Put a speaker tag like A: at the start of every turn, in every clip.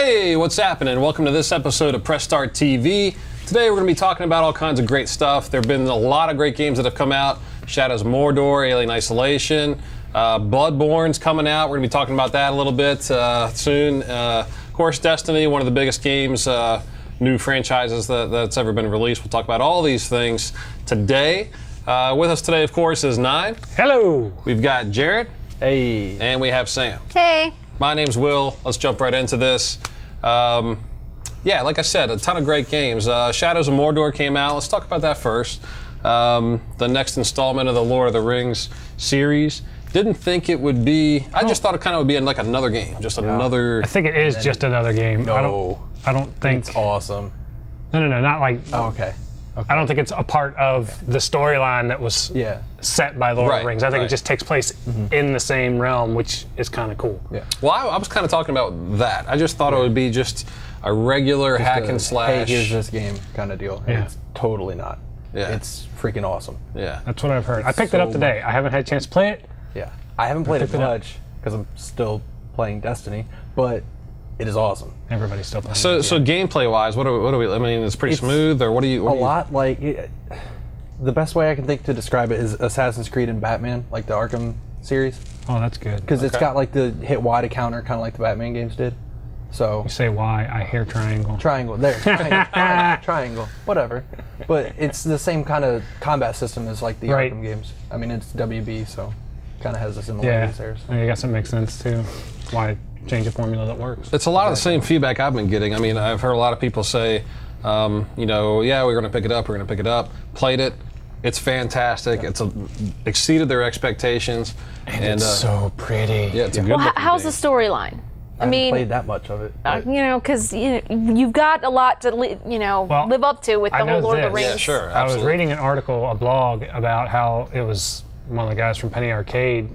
A: Hey, what's happening? Welcome to this episode of Press Start TV. Today we're going to be talking about all kinds of great stuff. There have been a lot of great games that have come out. Shadows of Mordor, Alien Isolation, Bloodborne's coming out. We're going to be talking about that a little bit soon. Of course, Destiny, one of the biggest games, new franchises that's ever been released. We'll talk about all these things today. With us today, of course, is Nine.
B: Hello.
A: We've got Jared.
B: Hey.
A: And we have Sam.
C: Hey.
A: My name's Will. Let's jump right into this. Yeah, like I said, a ton of great games. Shadows of Mordor came out. Let's talk about that first. The next installment of the Lord of the Rings series. Didn't think it would be. I just thought it kind of would be like another game, just another.
B: I think it is just another game.
D: No.
B: I don't think.
D: It's awesome.
B: No, not like.
D: Oh, okay.
B: I don't think it's a part of the storyline that was set by Lord of the Rings. I think it just takes place in the same realm, which is kind of cool.
D: Yeah.
A: Well, I was kind of talking about that. I just thought it would be just a regular hack and slash.
D: Hey, here's this game kind of deal.
B: Yeah.
D: It's totally not.
A: Yeah.
D: It's freaking awesome.
A: Yeah.
B: That's what I've heard. I picked it up today. I haven't had a chance to play it.
D: Yeah. I haven't played it
B: picked it up.
D: much because I'm still playing Destiny, but it is awesome.
B: Everybody's still playing
A: So,
B: it.
A: so gameplay wise, what do we? I mean, it's pretty smooth, or what do you?
D: A lot like the best way I can think to describe it is Assassin's Creed and Batman, like the Arkham series,
B: Oh, that's good.
D: because it's got like the hit Y to counter, kind of like the Batman games did. So
B: You say why? I hear triangle.
D: triangle there, triangle, whatever. But it's the same kind of combat system as like the
B: Right.
D: Arkham games. I mean, it's WB, so kind of has the
B: Yeah.
D: similarities there. So.
B: I guess it makes sense too. Why change a formula that works?
A: It's a lot of the same feedback I've been getting. I mean, I've heard a lot of people say, yeah, we're going to pick it up. We're going to pick it up. Played it. It's fantastic. It's exceeded their expectations. And
B: it's so pretty.
A: yeah, it's a good.
C: Well,
A: looking
C: how's the
A: game.
C: storyline?
D: I haven't played that much of it. but-
C: Because you've got a lot to live up to with
B: I
C: the
B: know
C: whole Lord of the
B: this.
C: Rings.
A: Yeah, sure.
B: I was
A: Absolutely.
B: reading an article, a blog, about how it was one of the guys from Penny Arcade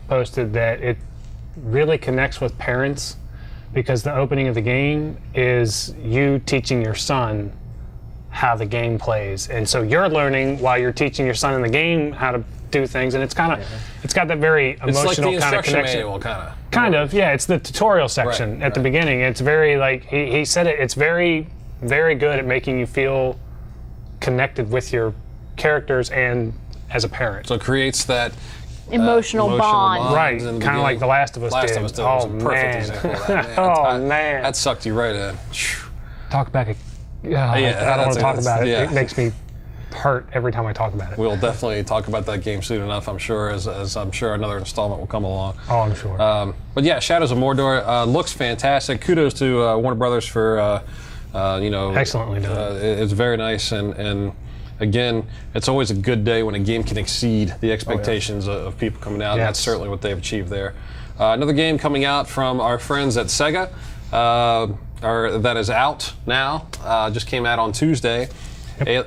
B: posted that it really connects with parents because the opening of the game is you teaching your son how the game plays. And so you're learning while you're teaching your son in the game how to do things. And it's kind of, it's got that very
A: It's like the
B: emotional kind of
A: instruction
B: connection.
A: manual, kind of.
B: Kind of, yeah. It's the tutorial section at the beginning. It's very, like, he said it, it's very, very good at making you feel connected with your characters and as a parent.
A: So it creates that
C: Emotional bond.
B: Right,
A: in the
B: kind of
A: beginning.
B: like The Last of Us
A: Last
B: did.
A: of Us did.
B: Oh,
A: Was a perfect
B: man.
A: example of that, man.
B: Oh, man.
A: That sucked you right in.
B: Talk back. I don't
A: that's-
B: want to talk about it.
A: yeah.
B: It makes me hurt every time I talk about it.
A: We'll definitely talk about that game soon enough, I'm sure, as I'm sure another installment will come along.
B: Oh, I'm sure.
A: But yeah, Shadows of Mordor looks fantastic. Kudos to Warner Brothers for,
B: Excellently done.
A: It's very nice, and again, it's always a good day when a game can exceed the expectations of people coming out. And that's
B: Yes.
A: certainly what they've achieved there. Another game coming out from our friends at Sega, or that is out now, just came out on Tuesday.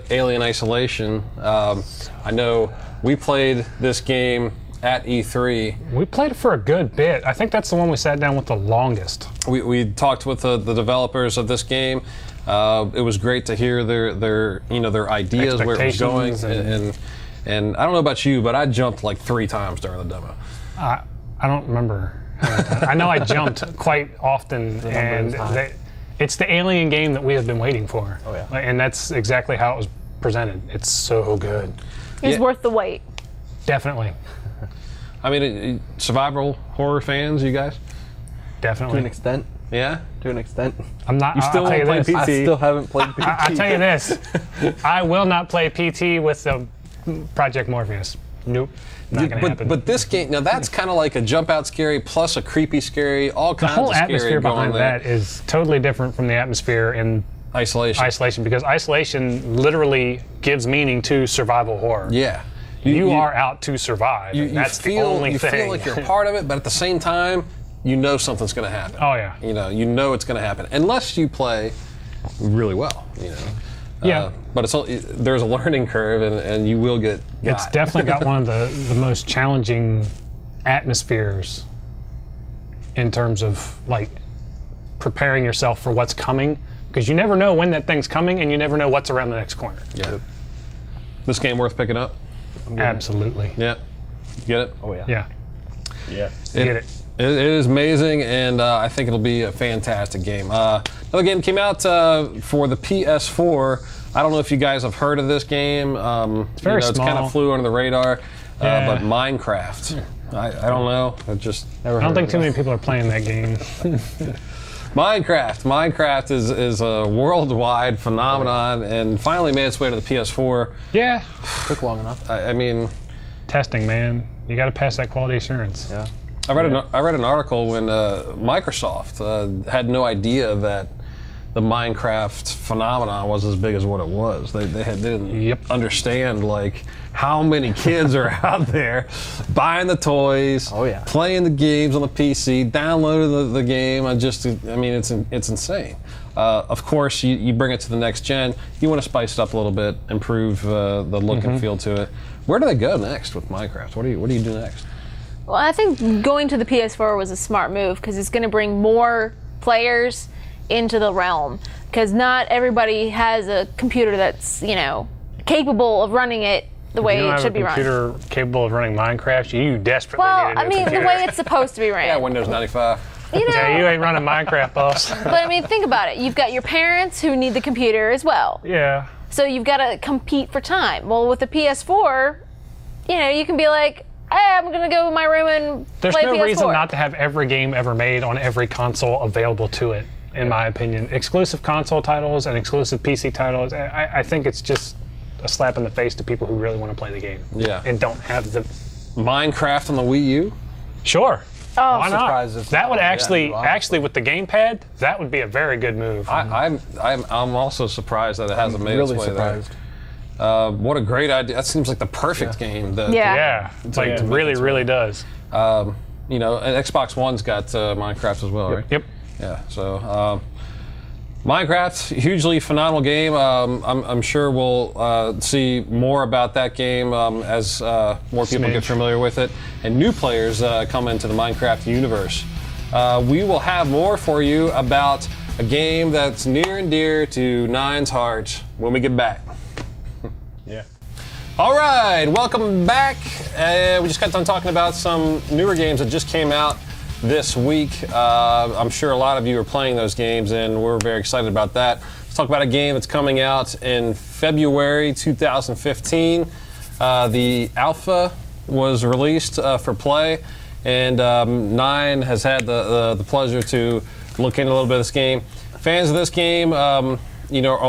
A: Alien Isolation. I know we played this game at E3.
B: We played it for a good bit. I think that's the one we sat down with the longest.
A: We talked with the developers of this game. It was great to hear their ideas, where it was going,
B: Expectations
A: and I don't know about you, but I jumped like 3 times during the demo.
B: I don't remember. I know I jumped quite often, and it's the Alien game that we have been waiting for.
D: Oh, yeah.
B: And that's exactly how it was presented. It's so good.
C: It's
A: Yeah.
C: worth the wait.
B: Definitely.
A: I mean, survival horror fans, you guys?
D: To an
B: Definitely.
D: extent.
A: Yeah.
D: To an extent.
B: I'm not.
A: You still
B: I'll tell
A: won't
B: you
A: play
B: this.
A: PT?
D: I still haven't played PT.
B: I tell you this. I will not play PT with the Project Morpheus. Nope. Not gonna happen.
A: But this game, now that's kind of like a jump out scary plus a creepy scary, all
B: the
A: kinds
B: whole
A: of scary
B: atmosphere
A: going
B: behind
A: there.
B: that is totally different from the atmosphere in
A: Isolation.
B: Because Isolation literally gives meaning to survival horror.
A: Yeah.
B: You are out to survive.
A: You,
B: and that's
A: feel,
B: the only
A: you
B: thing.
A: feel like you're a part of it, but at the same time, you know something's going to happen.
B: Oh, yeah.
A: You know it's going to happen unless you play really well.
B: Yeah.
A: But there's a learning curve, and you will get.
B: It's
A: got.
B: definitely got one of the most challenging atmospheres in terms of like preparing yourself for what's coming, because you never know when that thing's coming and you never know what's around the next corner.
A: Yeah. This game worth picking up?
B: Absolutely.
A: Yeah. Get it?
D: Oh yeah.
B: Yeah.
D: Yeah.
B: Get it.
A: It is amazing, and I think it'll be a fantastic game. Another game came out for the PS4. I don't know if you guys have heard of this game. It's
B: very
A: It's kind
B: small.
A: of flew under the radar,
B: Yeah.
A: but Minecraft. I don't know. It just
B: I don't think too many people are playing that game.
A: Minecraft is a worldwide phenomenon, and finally made its way to the PS4.
B: Yeah.
D: Took long enough.
A: I mean,
B: Testing, man. You got to pass that quality assurance.
D: Yeah.
A: I read an article when Microsoft had no idea that the Minecraft phenomenon was as big as what it was. They didn't understand like how many kids are out there buying the toys,
D: Oh, yeah.
A: playing the games on the PC, downloading the game. It's insane. Of course, you bring it to the next gen. You want to spice it up a little bit, improve the look and feel to it. Where do they go next with Minecraft? What do you do next?
C: Well, I think going to the PS4 was a smart move because it's going to bring more players into the realm. Because not everybody has a computer that's, capable of running it the way it should be run.
B: If you don't have a computer capable of running Minecraft, you desperately
C: Well,
B: need a new
C: the
B: computer.
C: way it's supposed to be ran.
A: Yeah, Windows 95.
B: Yeah, you ain't running Minecraft, boss.
C: But think about it. You've got your parents who need the computer as well.
B: Yeah.
C: So you've got to compete for time. Well, with the PS4, you can be like, hey, I'm going to go in my room and
B: There's
C: play
B: no
C: PS4.
B: reason not to have every game ever made on every console available to it, in my opinion. Exclusive console titles and exclusive PC titles, I think it's just a slap in the face to people who really want to play the game.
A: Yeah.
B: And don't have the...
A: Minecraft on the Wii U?
B: Sure.
C: Oh,
B: Why not?
D: surprised if
B: That would
D: yeah,
B: actually with the gamepad, that would be a very good move.
A: I'm also surprised that it hasn't made
D: Really
A: its way
D: surprised.
A: there. What a great idea! That seems like the perfect game.
B: Yeah, it really does.
A: And Xbox One's got Minecraft as well, right?
B: Yep.
A: Yeah. So Minecraft, hugely phenomenal game. I'm sure we'll see more about that game as more people get familiar with it and new players come into the Minecraft universe. We will have more for you about a game that's near and dear to Nine's heart when we get back.
B: Yeah.
A: All right, welcome back. We just got done talking about some newer games that just came out this week. I'm sure a lot of you are playing those games, and we're very excited about that. Let's talk about a game that's coming out in February 2015. The alpha was released for play, and Nine has had the pleasure to look into a little bit of this game. Fans of this game, are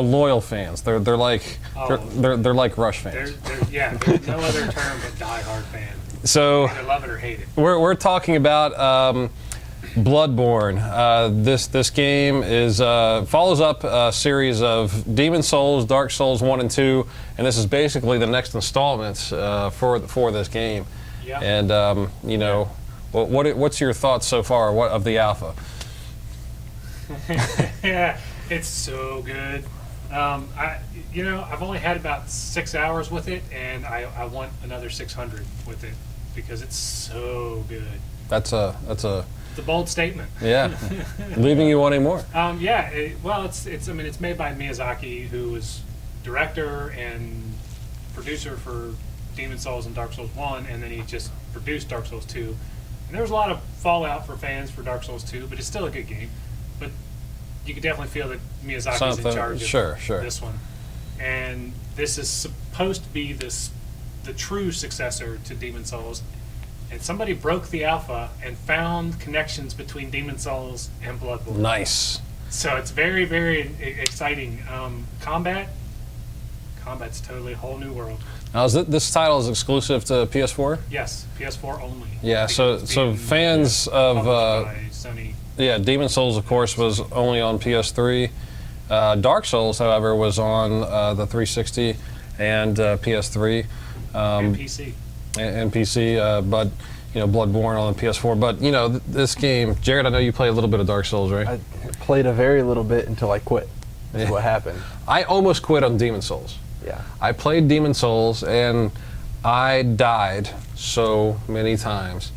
A: loyal fans. They're like Rush fans.
B: There's no other term but diehard fan.
A: So
B: Either love it or hate it.
A: we're talking about Bloodborne. This game is follows up a series of Demon Souls, Dark Souls 1 and 2, and this is basically the next installments for this game.
B: Yeah.
A: And what's your thoughts so far of the alpha?
B: Yeah, it's so good. I've only had about 6 hours with it, and I want another 600 with it because it's so good.
A: That's a
B: It's a bold statement.
A: yeah, leaving you wanting more.
B: It's made by Miyazaki, who was director and producer for Demon Souls and Dark Souls 1, and then he just produced Dark Souls 2. And there was a lot of fallout for fans for Dark Souls 2, but it's still a good game. But you can definitely feel that Miyazaki's in charge of this one. And this is supposed to be the true successor to Demon Souls. And somebody broke the alpha and found connections between Demon Souls and Bloodborne.
A: Nice.
B: So it's very, very exciting. Combat's totally a whole new world.
A: Now, this title is exclusive to PS4?
B: Yes, PS4 only.
A: Yeah,
B: Because it's
A: so
B: being
A: fans of
B: published by Sony.
A: yeah, Demon Souls, of course, was only on PS3. Dark Souls, however, was on the 360 and PS3
B: And PC.
A: and PC. But Bloodborne on the PS4. But this game, Jared, I know you play a little bit of Dark Souls, right?
D: I played a very little bit until I quit. That's what happened.
A: I almost quit on Demon Souls.
D: Yeah.
A: I played Demon Souls and I died so many times.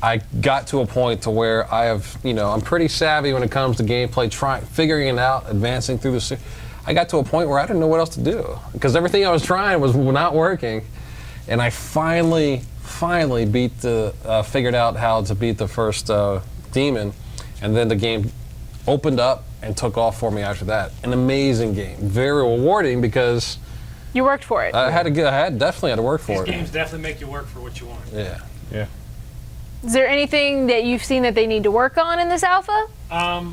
A: I got to a point to where I'm pretty savvy when it comes to gameplay, figuring it out, advancing through I got to a point where I didn't know what else to do because everything I was trying was not working. and I finally beat figured out how to beat the first demon, and then the game opened up and took off for me after that. An amazing game, very rewarding because
C: You worked for it.
A: I definitely had to work for
E: These
A: it.
E: games definitely make you work for what you want.
A: Yeah.
B: Yeah.
C: Is there anything that you've seen that they need to work on in this alpha?
E: I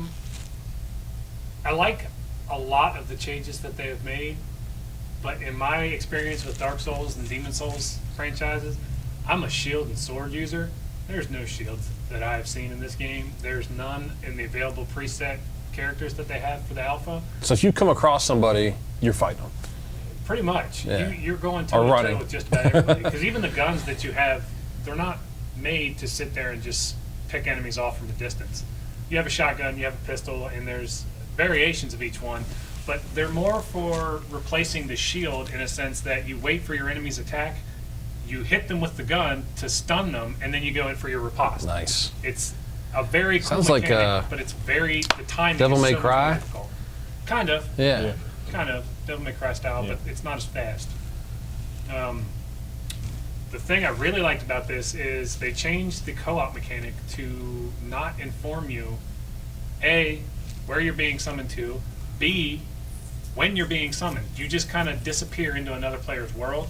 E: like a lot of the changes that they have made, but in my experience with Dark Souls and Demon Souls franchises, I'm a shield and sword user. There's no shields that I have seen in this game. There's none in the available preset characters that they have for the alpha.
A: So if you come across somebody, you're fighting them.
E: Pretty much.
A: Yeah.
E: You're going
A: Or
E: toe to
A: running.
E: toe with just about everybody. Because even the guns that you have, they're not made to sit there and just pick enemies off from a distance. You have a shotgun, you have a pistol, and there's variations of each one, but they're more for replacing the shield in a sense that you wait for your enemy's attack, you hit them with the gun to stun them, and then you go in for your riposte.
A: Nice.
E: It's a very cool
A: Sounds like,
E: mechanic, but it's very, the timing
A: Devil
E: is
A: May
E: so much more
A: Cry?
E: difficult. Kind of.
A: Yeah.
E: Kind of Devil May Cry style, but it's not as fast. The thing I really liked about this is they changed the co-op mechanic to not inform you, A, where you're being summoned to, B, when you're being summoned. You just kind of disappear into another player's world.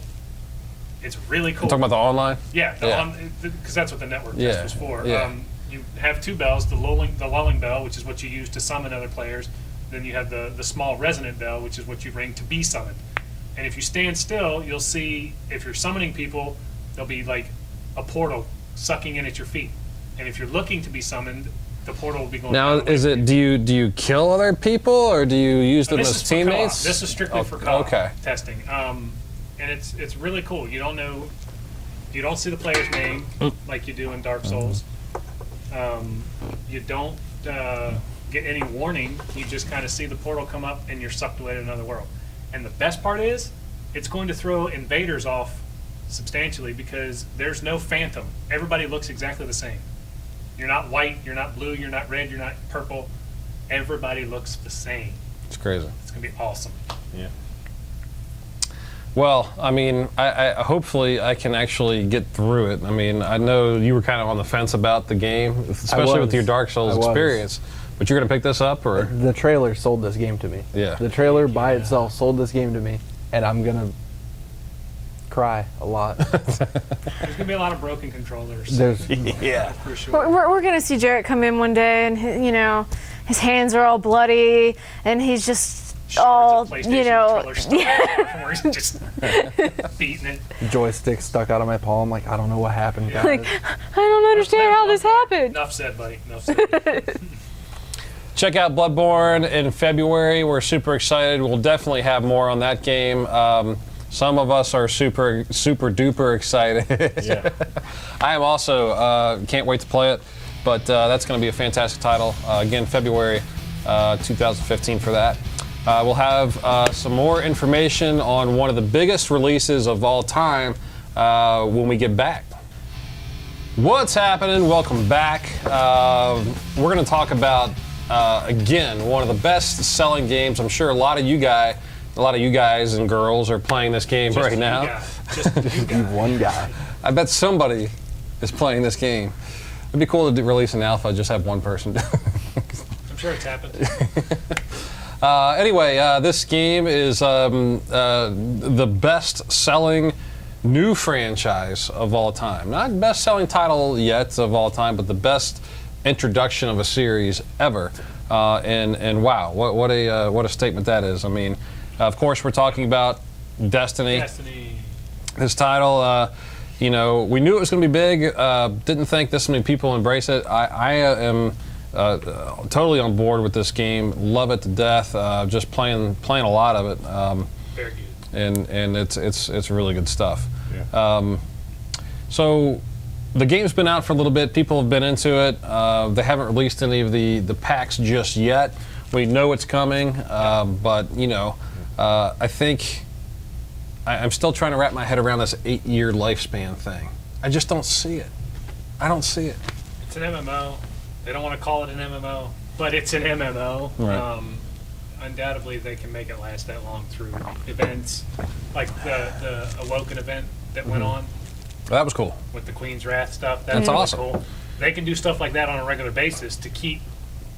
E: It's really cool.
A: Talking about the online?
E: Yeah,
A: Yeah.
E: because that's what the network
A: Yeah,
E: test was for.
A: yeah.
E: You have two bells, the lulling bell, which is what you use to summon other players. Then you have the small resonant bell, which is what you ring to be summoned. And if you stand still, you'll see, if you're summoning people, there'll be like a portal sucking in at your feet. And if you're looking to be summoned, the portal will be going
A: Now,
E: down away
A: is
E: from
A: it,
E: you.
A: do you kill other people or do you use them
E: This
A: as
E: is for co-op.
A: teammates?
E: This is strictly
A: Oh,
E: for co-op
A: okay.
E: testing. And it's really cool. You don't see the player's name like you do in Dark Souls. You don't get any warning. You just kind of see the portal come up and you're sucked away to another world. And the best part is, it's going to throw invaders off substantially because there's no phantom. Everybody looks exactly the same. You're not white, you're not blue, you're not red, you're not purple. Everybody looks the same.
A: It's crazy.
E: It's going to be awesome.
B: Yeah.
A: Well, I mean, I hopefully I can actually get through it. I mean, I know you were kind of on the fence about the game, especially with
D: was.
A: your Dark Souls
D: I was.
A: experience. But you're going to pick this up, or
D: The trailer sold this game to me.
A: Yeah.
D: The trailer by itself sold this game to me, and I'm gonna cry a lot.
E: There's going to be a lot of broken controllers.
D: There's
A: yeah,
E: For sure.
C: We're gonna see Jarrett come in one day, and his hands are all bloody, and he's just all
E: Shards of PlayStation controller stuff where he's just beating it.
D: joystick stuck out of my palm. Like, I don't know what happened, guys.
C: like, I don't understand how this happened.
E: Enough said, buddy. Enough said.
A: check out Bloodborne in February. We're super excited. We'll definitely have more on that game. Some of us are super duper excited.
B: Yeah.
A: I am also. Can't wait to play it. But that's going to be a fantastic title. Again, February 2015 for that. We'll have some more information on one of the biggest releases of all time when we get back. What's happening? Welcome back. We're going to talk about, again, one of the best-selling games. I'm sure a lot of you guys and girls are playing this game
E: Just
A: right
E: you
A: now.
E: guy. Just you guy.
D: One guy.
A: I bet somebody is playing this game. It'd be cool to release an alpha, just have one person.
E: I'm sure it's happened.
A: Anyway, this game is the best-selling new franchise of all time. Not best-selling title yet of all time, but the best introduction of a series ever. And wow, what a statement that is. I mean, of course, we're talking about Destiny.
E: Destiny.
A: This title, we knew it was going to be big. Didn't think this many people embrace it. I am totally on board with this game. Love it to death. Just playing a lot of it,
E: Very good.
A: and it's really good stuff.
B: Yeah.
A: So the game's been out for a little bit. People have been into it. They haven't released any of the packs just yet. We know it's coming, but I think I'm still trying to wrap my head around this 8-year lifespan thing. I just don't see it. I don't see it.
E: It's an MMO. They don't want to call it an MMO, but it's an MMO.
A: Right.
E: Undoubtedly, they can make it last that long through events like the Awoken event that went on
A: That was cool.
E: with the Queen's Wrath stuff.
A: That's
E: really
A: awesome.
E: Cool. They can do stuff like that on a regular basis to keep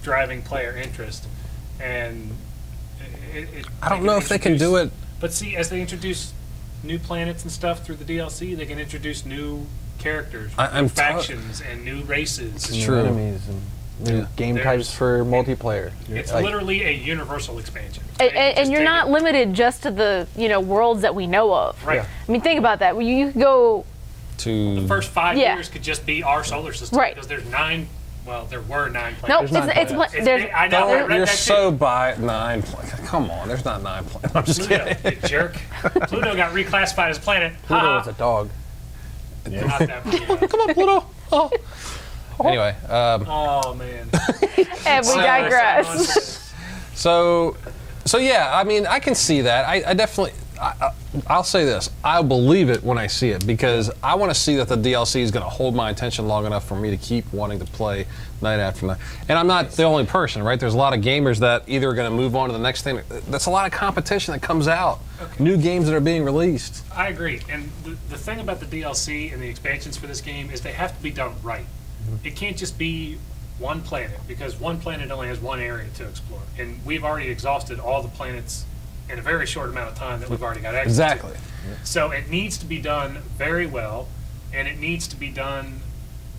E: driving player interest. And
A: I don't know if they can do it.
E: But see, as they introduce new planets and stuff through the DLC, they can introduce new characters,
A: I'm
E: new factions, and new races.
D: New
A: True.
D: enemies and new game
E: There's-
D: types for multiplayer.
E: It's
D: Like,
E: literally a universal expansion.
C: And you're not limited just to the worlds that we know of.
E: Right.
D: Yeah.
C: I mean, think about that. You could go.
A: To
E: The first 5
C: Yeah.
E: years could just be our solar system.
C: Right.
E: Because there's 9. Well, there were 9 planets.
C: No,
D: There's not
C: it's
D: planets.
C: there's.
E: I know. I read
A: You're
E: that
A: so
E: too.
A: by 9 planets. Come on, there's not 9 planets. I'm just
E: Pluto,
A: kidding.
E: you jerk. Pluto got reclassified as a planet.
D: Pluto
E: Ha-ha.
D: is a dog.
E: Not that Pluto.
A: Come on, Pluto. Oh. Anyway,
E: Oh man.
C: And we digress.
A: so yeah, I mean, I can see that. I definitely. I'll say this. I'll believe it when I see it because I want to see that the DLC is going to hold my attention long enough for me to keep wanting to play night after night. And I'm not the only person, right? There's a lot of gamers that either are going to move on to the next thing. That's a lot of competition that comes out.
E: Okay.
A: New games that are being released.
E: I agree. And the thing about the DLC and the expansions for this game is they have to be done right. It can't just be one planet because one planet only has one area to explore. And we've already exhausted all the planets in a very short amount of time that we've already got access
A: Exactly.
E: to. So it needs to be done very well, and it needs to be done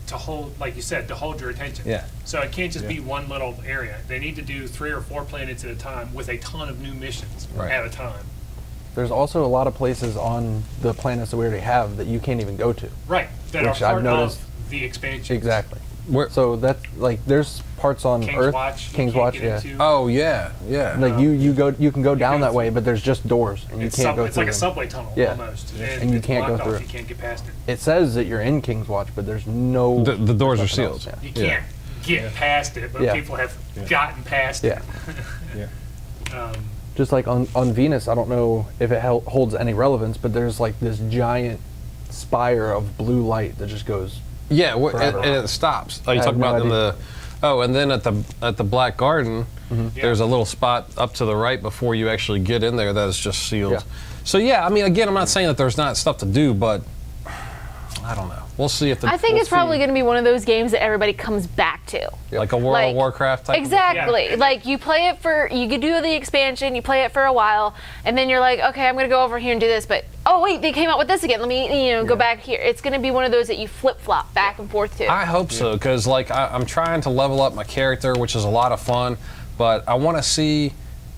E: to hold, like you said, to hold your attention.
A: Yeah.
E: So it can't just be one little area. They need to do 3 or 4 planets at a time with a ton of new missions
A: Right.
E: at a time.
D: There's also a lot of places on the planets that we already have that you can't even go to.
E: Right. That
D: Which
E: are
D: I've
E: part
D: noticed-
E: of the expansion.
D: Exactly.
A: Where,
D: So that's like there's parts on
E: King's
D: Earth.
E: Watch. you
D: King's
E: can't
D: Watch,
E: get
D: yeah.
E: into.
A: oh yeah, yeah.
D: Like you can go down
E: go
D: that way, but there's just doors and you
E: It's,
D: can't go
E: it's
D: through
E: like a
D: them.
E: subway tunnel
D: Yeah.
E: almost.
D: And you
E: it's
D: can't go
E: blocked off.
D: through.
E: You can't get past it.
D: It says that you're in King's Watch, but there's no.
A: The doors are
D: nothing else,
A: sealed.
E: You
A: Yeah.
E: can't get past it, but
D: Yeah.
E: people have gotten past
D: Yeah.
E: it.
D: Just like on Venus, I don't know if it holds any relevance, but there's like this giant spire of blue light that just goes.
A: Yeah,
D: Forever.
A: and it stops. Oh, you
D: I
A: talk
D: have no
A: about in
D: idea.
A: the. Oh, and then at the Black Garden, there's a little spot up to the right before you actually get in there that is just sealed.
D: Yeah.
A: So yeah, I mean, again, I'm not saying that there's not stuff to do, but I don't know. We'll see if the.
C: I think
A: we'll
C: it's probably
A: see.
C: going to be one of those games that everybody comes back to.
A: like a World
C: Like,
A: of Warcraft type.
C: Exactly.
E: Yeah.
C: Like you play it you could do the expansion, you play it for a while, and then you're like, okay, I'm gonna go over here and do this, but oh wait, they came out with this again. Let me go back here. It's gonna be one of those that you flip flop back and forth to.
A: I hope so, because like I'm trying to level up my character, which is a lot of fun, but I want to see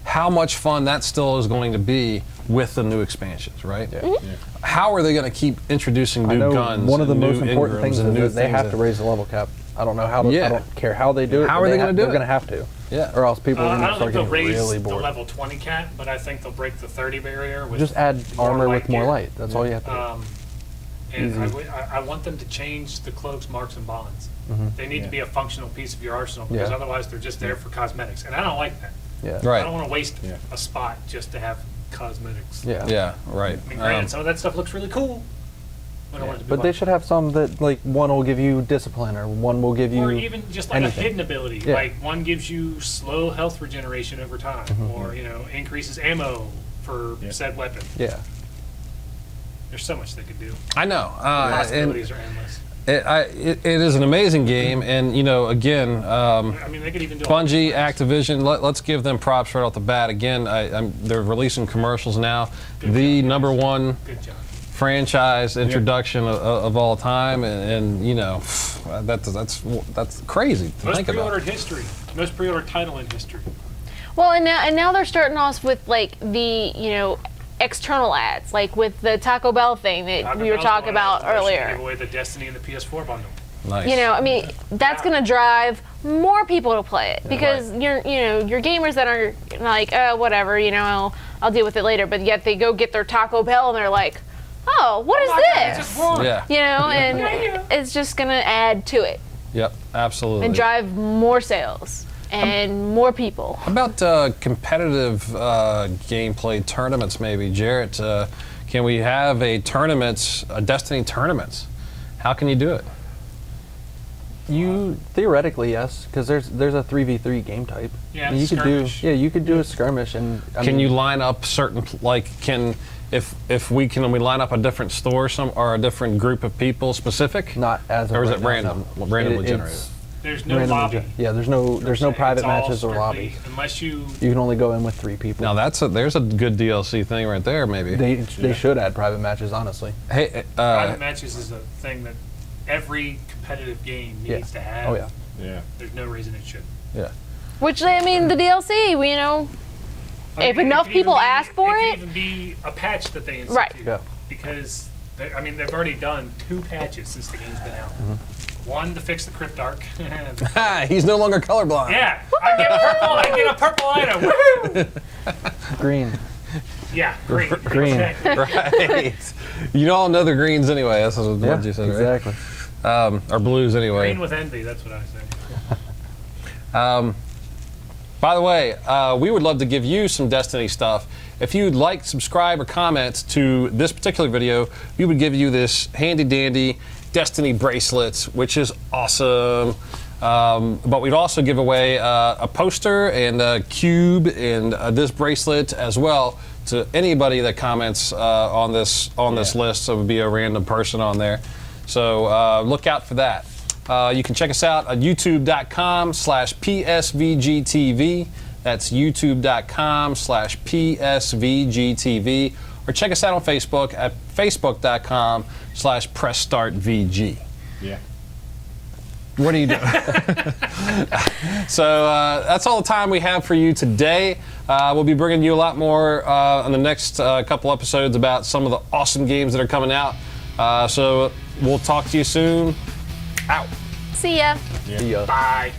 A: how much fun that still is going to be with the new expansions, right?
D: Yeah.
A: How are they going to keep introducing
D: I
A: new
D: know
A: guns?
D: one of the
A: and
D: most
A: new
D: important
A: engrams
D: things
A: and
D: is
A: new
D: that they
A: things
D: have to raise the level cap. I don't know how to.
A: Yeah.
D: I don't care how they do it.
A: How
D: but
A: are they gonna do
D: They're
A: it?
D: going to have to.
A: Yeah.
D: Or else people are
E: I
D: going to
E: don't
D: start
E: think they'll
D: getting
E: raise
D: really
E: the
D: bored.
E: level 20 cap, but I think they'll break the 30 barrier with
D: Just add
E: more
D: armor
E: light
D: with more
E: gear.
D: light. That's all you have to do.
E: And
D: Easy.
E: I want them to change the cloaks, marks, and bonds. They need to be a functional piece of your arsenal because
D: Yeah.
E: otherwise they're just there for cosmetics, and I don't like that.
D: Yeah.
E: I
A: Right.
E: don't want to waste a spot just to have cosmetics.
D: Yeah.
A: Yeah. Right.
E: I mean, granted, some of that stuff looks really cool. But I want it to be
D: But they
E: watched.
D: should have some that like one will give you discipline or one will give you.
E: Or even just like
D: anything.
E: a hidden ability.
D: Yeah.
E: Like one gives you slow health regeneration over time, or increases ammo for said weapon.
D: Yeah.
E: There's so much they could do.
A: I know.
E: The
A: And
E: possibilities are endless.
A: it is an amazing game, and again,
E: I mean, they could even do
A: Bungie, Activision. Let's give them props right off the bat. Again, they're releasing commercials now. The
E: job,
A: number
E: guys.
A: one
E: Good job.
A: franchise introduction of all time, and that's crazy to
E: Most
A: think about.
E: pre-ordered history. Most pre-ordered title in history.
C: Well, and now they're starting off with like the external ads, like with the Taco Bell thing that
E: Taco
C: we were
E: Bell's
C: talking
E: going out
C: about
E: of the motion to
C: earlier.
E: Give away the Destiny and the PS4 bundle.
A: Nice.
C: I mean, that's going to drive more people to play it because you're gamers that are like, oh, whatever, I'll deal with it later. But yet they go get their Taco Bell and they're like, oh, what is
E: I
C: this?
E: just won.
A: Yeah.
C: And it's just going to add to it
A: Yep. Absolutely.
C: and drive more sales and more people.
A: How about competitive gameplay tournaments? Maybe, Jarrett. Can we have a Destiny tournaments? How can you do it?
D: You theoretically yes, because there's a 3v3 game type.
E: Yeah,
D: And you could do
E: skirmish.
D: you could do a skirmish and I
A: Can
D: mean,
A: you line up certain if we line up a different store or a different group of people specific?
D: not as of
A: Or is
D: right
A: it
D: now,
A: random,
D: no.
A: randomly
D: It's
A: generated?
E: There's no
D: randomly
E: lobby.
D: yeah, there's no private
E: It's all
D: matches or
E: strictly-
D: lobbies.
E: Unless you.
D: You can only go in with 3 people.
A: Now there's a good DLC thing right there, maybe.
D: They should add private matches, honestly.
A: Hey,
E: Private matches is a thing that every competitive game
D: Yeah.
E: needs to have.
D: Oh yeah.
F: Yeah.
E: There's no reason it should.
A: yeah.
C: Which I mean, the DLC, you know, if enough
E: could even
C: people
E: be-
C: ask for
E: it
C: it,
E: could even be a patch that they institute.
C: Right.
D: Yeah.
E: Because they've already done 2 patches since the game's been out. One to fix the Crypt Arc.
A: He's no longer colorblind.
E: Yeah, I get a purple item. Woohoo!
D: Green.
E: Yeah, green.
D: Green.
E: Exactly.
A: Right. You all know the greens anyway. That's what
D: Yeah,
A: you said, right?
D: exactly.
A: Or blues anyway.
E: Green with envy. That's what I say.
A: By the way, we would love to give you some Destiny stuff. If you'd like, subscribe, or comment to this particular video, we would give you this handy dandy Destiny bracelet, which is awesome. But we'd also give away a poster and a cube and this bracelet as well to anybody that comments on this list. So it would be a random person on there. So look out for that. You can check us out at youtube.com/PSVGTV. That's youtube.com/PSVGTV. Or check us out on Facebook at facebook.com/PressStartVG.
F: Yeah.
A: What are you doing? So that's all the time we have for you today. We'll be bringing you a lot more on the next couple episodes about some of the awesome games that are coming out. So we'll talk to you soon. Out.
C: see ya.
D: See ya.
E: Bye.